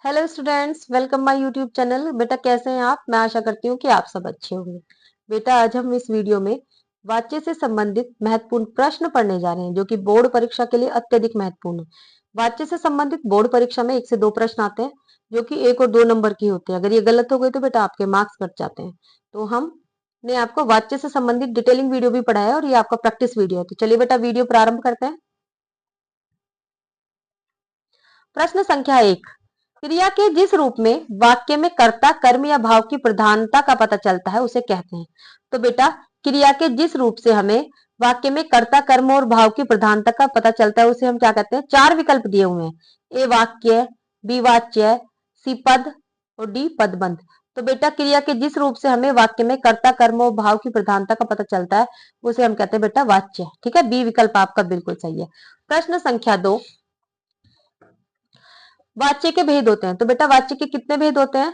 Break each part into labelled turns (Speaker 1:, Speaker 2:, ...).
Speaker 1: Hello students, welcome my YouTube channel. बेटा कैसे हैं आप? मैं आशा करती हूँ कि आप सब अच्छे होंगे। बेटा आज हम इस वीडियो में वाच्य से संबंधित महत्वपूर्ण प्रश्न पढ़ने जा रहे हैं जो कि बोर्ड परीक्षा के लिए अत्यधिक महत्वपूर्ण है। वाच्य से संबंधित बोर्ड परीक्षा में 1 से 2 प्रश्न आते हैं जो कि 1 और 2 नंबर के होते हैं। अगर ये गलत हो गए तो बेटा आपके मार्क्स कट जाते हैं। तो हमने आपको वाच्य से संबंधित डिटेलिंग वीडियो भी पढ़ाया है और ये आपका प्रैक्टिस वीडियो है। तो चलिए बेटा वीडियो प्रारंभ करते हैं। प्रश्न संख्या 1, क्रिया के जिस रूप में वाक्य में कर्ता कर्म या भाव की प्रधानता का पता चलता है उसे कहते हैं। तो बेटा क्रिया के जिस रूप से हमें वाक्य में कर्ता कर्म और भाव की प्रधानता का पता चलता है उसे हम क्या कहते हैं? 4 विकल्प दिए हुए हैं। ए वाक्य, बी वाच्य, सी पद और डी पदबंध। तो बेटा क्रिया के जिस रूप से हमें वाक्य में कर्ता कर्म और भाव की प्रधानता का पता चलता है उसे हम कहते हैं बेटा वाच्य। ठीक है, बी विकल्प आपका बिल्कुल सही है। प्रश्न संख्या 2, वाच्य के भेद होते हैं। तो बेटा वाच्य के कितने भेद होते हैं?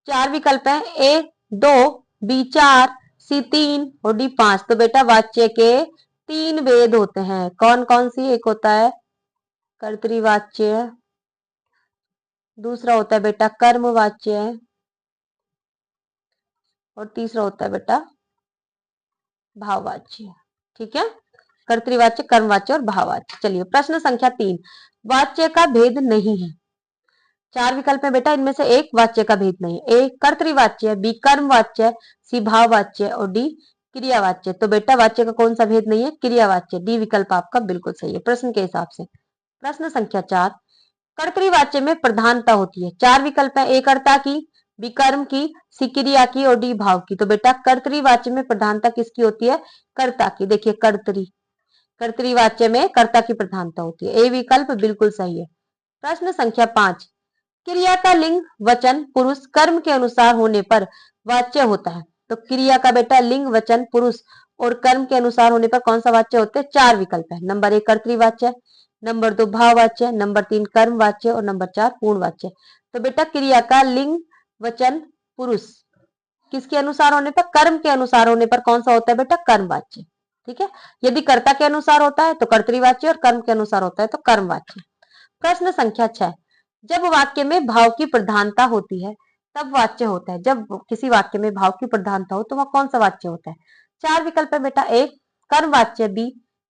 Speaker 1: 4 विकल्प हैं। ए 2, बी 4, सी 3 और डी 5। तो बेटा वाच्य के 3 भेद होते हैं। कौन कौन सी? एक होता है कर्तृवाच्य, दूसरा होता है बेटा कर्मवाच्य और तीसरा होता है बेटा भाववाच्य। ठीक है, कर्तृवाच्य, कर्मवाच्य और भाववाच्य। चलिए प्रश्न संख्या 3, वाच्य का भेद नहीं है। 4 विकल्प है बेटा, इनमें से एक वाच्य का भेद नहीं है। ए कर्तृवाच्य, बी कर्मवाच्य, सी भाववाच्य और डी क्रियावाच्य। तो बेटा वाच्य का कौन सा भेद नहीं है? क्रियावाच्य। डी विकल्प आपका बिल्कुल सही है प्रश्न के हिसाब से। प्रश्न संख्या 4, कर्तृवाच्य में प्रधानता होती है। 4 विकल्प है। ए कर्ता की, बी कर्म की, सी क्रिया की और डी भाव की। तो बेटा कर्तृवाच्य में प्रधानता किसकी होती है? कर्ता की। देखिए कर्तृवाच्य में कर्ता की प्रधानता होती है। ए विकल्प बिल्कुल सही है। प्रश्न संख्या 5, क्रिया का लिंग वचन पुरुष कर्म के अनुसार होने पर वाच्य होता है। तो क्रिया का बेटा लिंग वचन पुरुष और कर्म के अनुसार होने पर कौन सा वाच्य होते हैं? 4 विकल्प है। नंबर 1 कर्तृवाच्य, नंबर 2 भाववाच्य, नंबर 3 कर्मवाच्य और नंबर 4 पूर्णवाच्य। तो बेटा क्रिया का लिंग वचन पुरुष किसके अनुसार होने पर? कर्म के अनुसार होने पर कौन सा होता है बेटा? कर्मवाच्य। ठीक है, यदि कर्ता के अनुसार होता है तो कर्तृवाच्य और कर्म के अनुसार होता है तो कर्मवाच्य। प्रश्न संख्या 6, जब वाक्य में भाव की प्रधानता होती है तब वाच्य होता है। जब किसी वाक्य में भाव की प्रधानता हो तो वह कौन सा वाच्य होता है? 4 विकल्प है बेटा। ए कर्मवाच्य, बी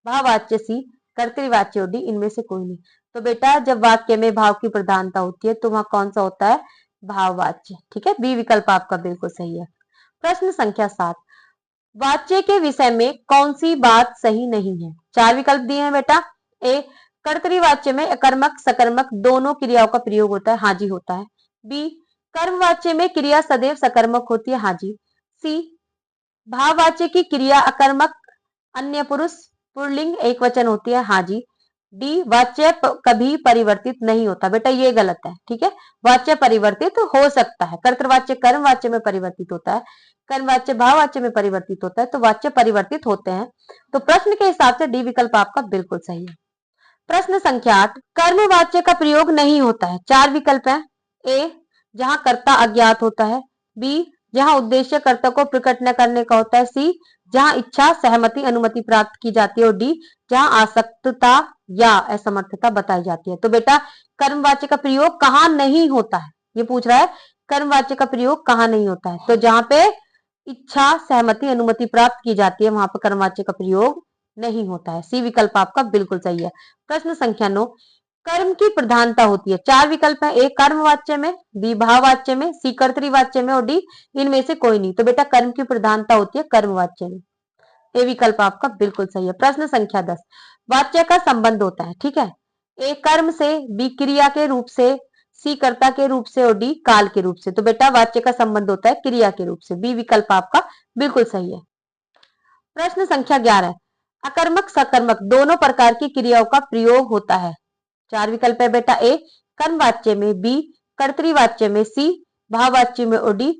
Speaker 1: भाववाच्य, सी कर्तृवाच्य और डी इनमें से कोई नहीं। तो बेटा जब वाक्य में भाव की प्रधानता होती है तो वह कौन सा होता है? भाववाच्य। ठीक है, बी विकल्प आपका बिल्कुल सही है। प्रश्न संख्या 7, वाच्य के विषय में कौन सी बात सही नहीं है? 4 विकल्प दिए हैं बेटा। ए कर्तृवाच्य में अकर्मक सकर्मक दोनों क्रियाओं का प्रयोग होता है। हाँ जी होता है। बी कर्मवाच्य में क्रिया सदैव सकर्मक होती है। हाँ जी। सी भाववाच्य की क्रिया अकर्मक अन्य पुरुष पुल्लिंग एक वचन होती है। हाँ जी। डी वाच्य कभी परिवर्तित नहीं होता। बेटा ये गलत है। ठीक है, वाच्य परिवर्तित हो सकता है। कर्तृवाच्य कर्मवाच्य में परिवर्तित होता है, कर्मवाच्य भाववाच्य में परिवर्तित होता है, तो वाच्य परिवर्तित होते हैं। तो प्रश्न के हिसाब से डी विकल्प आपका बिल्कुल सही है। प्रश्न संख्या 8, कर्मवाच्य का प्रयोग नहीं होता है। 4 विकल्प है। ए जहां कर्ता अज्ञात होता है, बी जहां उद्देश्य कर्ता को प्रकट न करने का होता है, सी जहां इच्छा सहमति अनुमति प्राप्त की जाती है और डी जहां आसक्तता या असमर्थता बताई जाती है। तो बेटा कर्मवाच्य का प्रयोग कहां नहीं होता है? ये पूछ रहा है कर्मवाच्य का प्रयोग कहां नहीं होता है। तो जहां पे इच्छा सहमति अनुमति प्राप्त की जाती है वहां पर कर्मवाच्य का प्रयोग नहीं होता है। सी विकल्प आपका बिल्कुल सही है। प्रश्न संख्या 9, कर्म की प्रधानता होती है। 4 विकल्प है। ए कर्मवाच्य में, बी भाववाच्य में, सी कर्तृवाच्य में और डी इनमें से कोई नहीं। तो बेटा कर्म की प्रधानता होती है कर्मवाच्य में। ए विकल्प आपका बिल्कुल सही है। प्रश्न संख्या 10, वाच्य का संबंध होता है। ठीक है, ए कर्म से, बी क्रिया के रूप से, सी कर्ता के रूप से और डी काल के रूप से। तो बेटा वाच्य का संबंध होता है क्रिया के रूप से। बी विकल्प आपका बिल्कुल सही है। प्रश्न संख्या 11, अकर्मक सकर्मक दोनों प्रकार की क्रियाओं का प्रयोग होता है। 4 विकल्प है बेटा। ए कर्मवाच्य में, बी कर्तृवाच्य में, सी भाववाच्य में और डी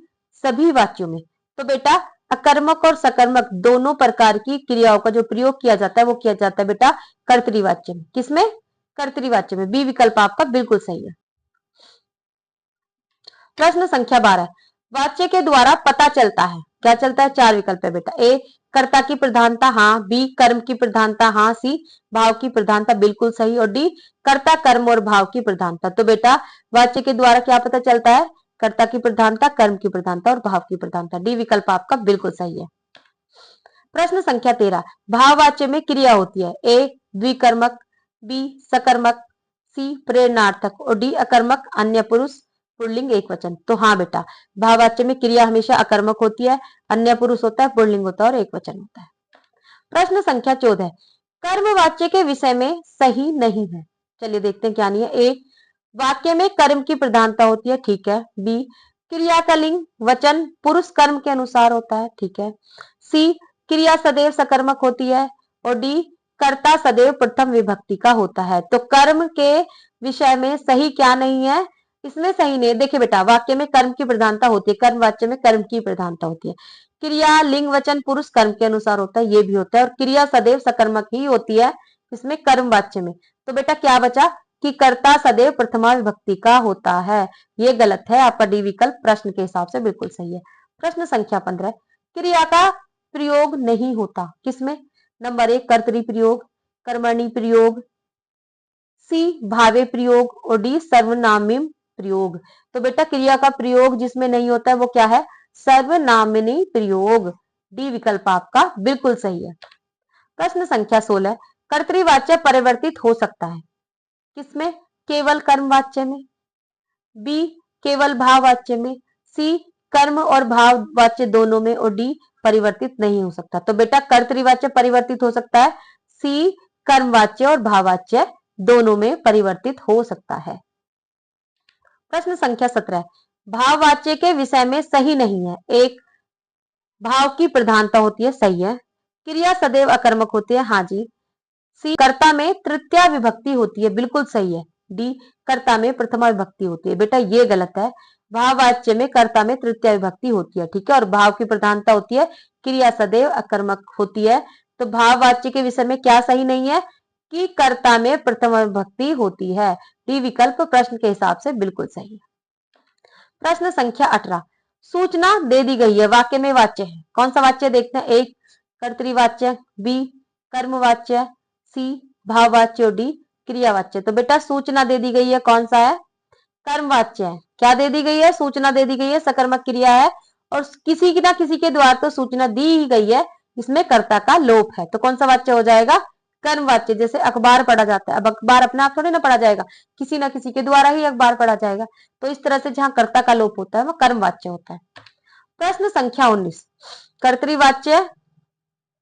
Speaker 1: सभी वाच्यों में। तो बेटा अकर्मक और सकर्मक दोनों प्रकार की क्रियाओं का जो प्रयोग किया जाता है वो किया जाता है बेटा कर्तृवाच्य में। किसमें? कर्तृवाच्य में। बी विकल्प आपका बिल्कुल सही है। प्रश्न संख्या 12, वाच्य के द्वारा पता चलता है। क्या चलता है? 4 विकल्प है बेटा। ए कर्ता की प्रधानता हाँ, बी कर्म की प्रधानता हाँ, सी भाव की प्रधानता बिल्कुल सही और डी कर्ता कर्म और भाव की प्रधानता। तो बेटा वाच्य के द्वारा क्या पता चलता है? कर्ता की प्रधानता, कर्म की प्रधानता और भाव की प्रधानता। डी विकल्प आपका बिल्कुल सही है। प्रश्न संख्या 13, भाववाच्य में क्रिया होती है, ए द्विकर्मक, बी सकर्मक, सी प्रेरणार्थक और डी अकर्मक, अन्य पुरुष, पुल्लिंग, एक वचन। तो हाँ बेटा, भाववाच्य में क्रिया हमेशा अकर्मक होती है, अन्य पुरुष होता है, पुल्लिंग होता है और एक वचन होता है। प्रश्न संख्या 14, कर्मवाच्य के विषय में सही नहीं है। चलिए देखते हैं क्या नहीं है। ए वाक्य में कर्म की प्रधानता होती है, ठीक है। बी क्रिया का लिंग वचन पुरुष कर्म के अनुसार होता है, ठीक है। सी क्रिया सदैव सकर्मक होती है और डी कर्ता सदैव प्रथम विभक्ति का होता है। तो कर्म के विषय में सही क्या नहीं है? इसमें सही नहीं है। देखिए बेटा, वाक्य में कर्म की प्रधानता होती है, कर्म वाच्य में कर्म की प्रधानता होती है। क्रिया लिंग वचन पुरुष कर्म के अनुसार होता है, ये भी होता है और क्रिया सदैव सकर्मक ही होती है इसमें कर्म वाच्य में। तो बेटा क्या बचा कि कर्ता सदैव प्रथमा विभक्ति का होता है, ये गलत है। आपका डी विकल्प प्रश्न के हिसाब से बिल्कुल सही है। प्रश्न संख्या 15, क्रिया का प्रयोग नहीं होता किसमें? नंबर 1 कर्तरी प्रयोग, कर्मणि प्रयोग, सी भावे प्रयोग और डी सर्वनामिम प्रयोग। तो बेटा क्रिया का प्रयोग जिसमें नहीं होता है वो क्या है? सर्वनामिनी प्रयोग। डी विकल्प आपका बिल्कुल सही है। प्रश्न संख्या 16, कर्तृवाच्य परिवर्तित हो सकता है किसमें? केवल कर्मवाच्य में, बी केवल भाववाच्य में, सी कर्म और भाववाच्य दोनों में और डी परिवर्तित नहीं हो सकता। तो बेटा कर्तृवाच्य परिवर्तित हो सकता है, सी कर्मवाच्य और भाववाच्य दोनों में परिवर्तित हो सकता है। प्रश्न संख्या 17, भाववाच्य के विषय में सही नहीं है। एक भाव की प्रधानता होती है, सही है। क्रिया सदैव अकर्मक होती है, हाँ जी। सी कर्ता में तृतीया विभक्ति होती है, बिल्कुल सही है। डी कर्ता में प्रथमा विभक्ति होती है। बेटा ये गलत है, भाववाच्य में कर्ता में तृतीया विभक्ति होती है, ठीक है। और भाव की प्रधानता होती है, क्रिया सदैव अकर्मक होती है। तो भाववाच्य के विषय में क्या सही नहीं है? कि कर्ता में प्रथमा विभक्ति होती है। डी विकल्प प्रश्न के हिसाब से बिल्कुल सही है। प्रश्न संख्या 18, सूचना दे दी गई है, वाक्य में वाच्य है, कौन सा वाच्य देखते हैं? एक कर्तृवाच्य, बी कर्मवाच्य, सी भाववाच्य और डी क्रियावाच्य। तो बेटा सूचना दे दी गई है, कौन सा है? कर्मवाच्य है। क्या दे दी गई है? सूचना दे दी गई है, सकर्मक क्रिया है और किसी ना किसी के द्वारा तो सूचना दी ही गई है, इसमें कर्ता का लोप है। तो कौन सा वाच्य हो जाएगा? कर्मवाच्य। जैसे अखबार पढ़ा जाता है, अब अखबार अपने आप थोड़ी ना पढ़ा जाएगा, किसी ना किसी के द्वारा ही अखबार पढ़ा जाएगा। तो इस तरह से जहां कर्ता का लोप होता है वो कर्मवाच्य होता है। प्रश्न संख्या 19, कर्तृवाच्य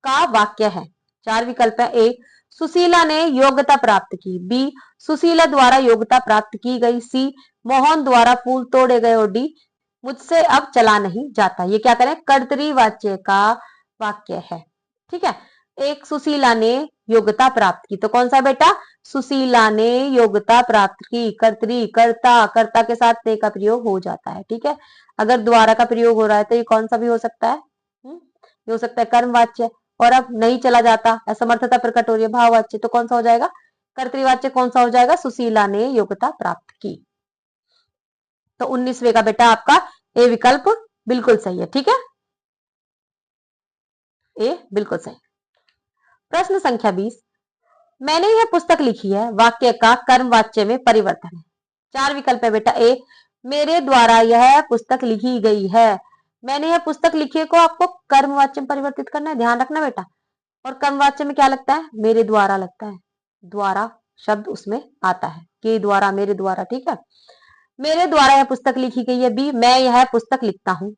Speaker 1: का वाक्य है, 4 विकल्प है। ए सुशीला ने योग्यता प्राप्त की, बी सुशीला द्वारा योग्यता प्राप्त की गई, सी मोहन द्वारा फूल तोड़े गए और डी मुझसे अब चला नहीं जाता। ये क्या करें? कर्तृवाच्य का वाक्य है, ठीक है। एक सुशीला ने योग्यता प्राप्त की, तो कौन सा बेटा? सुशीला ने योग्यता प्राप्त की। कर्तरी कर्ता, कर्ता के साथ ने का प्रयोग हो जाता है, ठीक है। अगर द्वारा का प्रयोग हो रहा है तो ये कौन सा भी हो सकता है? ये हो सकता है कर्मवाच्य। और अब नहीं चला जाता, असमर्थता प्रकट हो रही है, भाववाच्य। तो कौन सा हो जाएगा? कर्तृवाच्य कौन सा हो जाएगा? सुशीला ने योग्यता प्राप्त की। तो 19वें का बेटा आपका ए विकल्प बिल्कुल सही है, ठीक है। ए बिल्कुल सही। प्रश्न संख्या 20, मैंने यह पुस्तक लिखी है, वाक्य का कर्मवाच्य में परिवर्तन है। 4 विकल्प है बेटा। ए मेरे द्वारा यह पुस्तक लिखी गई है, मैंने यह पुस्तक लिखी है को आपको कर्मवाच्य में परिवर्तित करना है, ध्यान रखना बेटा। और कर्मवाच्य में क्या लगता है? मेरे द्वारा लगता है, द्वारा शब्द उसमें आता है, के द्वारा, मेरे द्वारा, ठीक है। मेरे द्वारा यह पुस्तक लिखी गई है। बी मैं यह पुस्तक लिखता हूँ,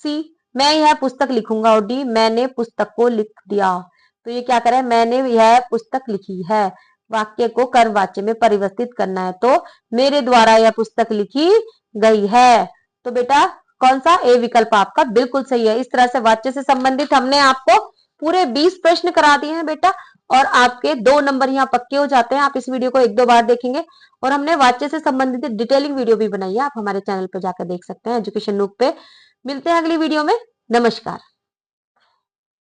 Speaker 1: सी मैं यह पुस्तक लिखूंगा और डी मैंने पुस्तक को लिख दिया। तो ये क्या करें? मैंने यह पुस्तक लिखी है, वाक्य को कर्मवाच्य में परिवर्तित करना है। तो मेरे द्वारा यह पुस्तक लिखी गई है। तो बेटा कौन सा? ए विकल्प आपका बिल्कुल सही है। इस तरह से वाच्य से संबंधित हमने आपको पूरे 20 प्रश्न करा दिए हैं बेटा, और आपके 2 नंबर यहाँ पक्के हो जाते हैं। आप इस वीडियो को 1-2 बार देखेंगे और हमने वाच्य से संबंधित डिटेलिंग वीडियो भी बनाई है, आप हमारे चैनल पे जाकर देख सकते हैं, एजुकेशन नूब पे। मिलते हैं अगली वीडियो में। नमस्कार।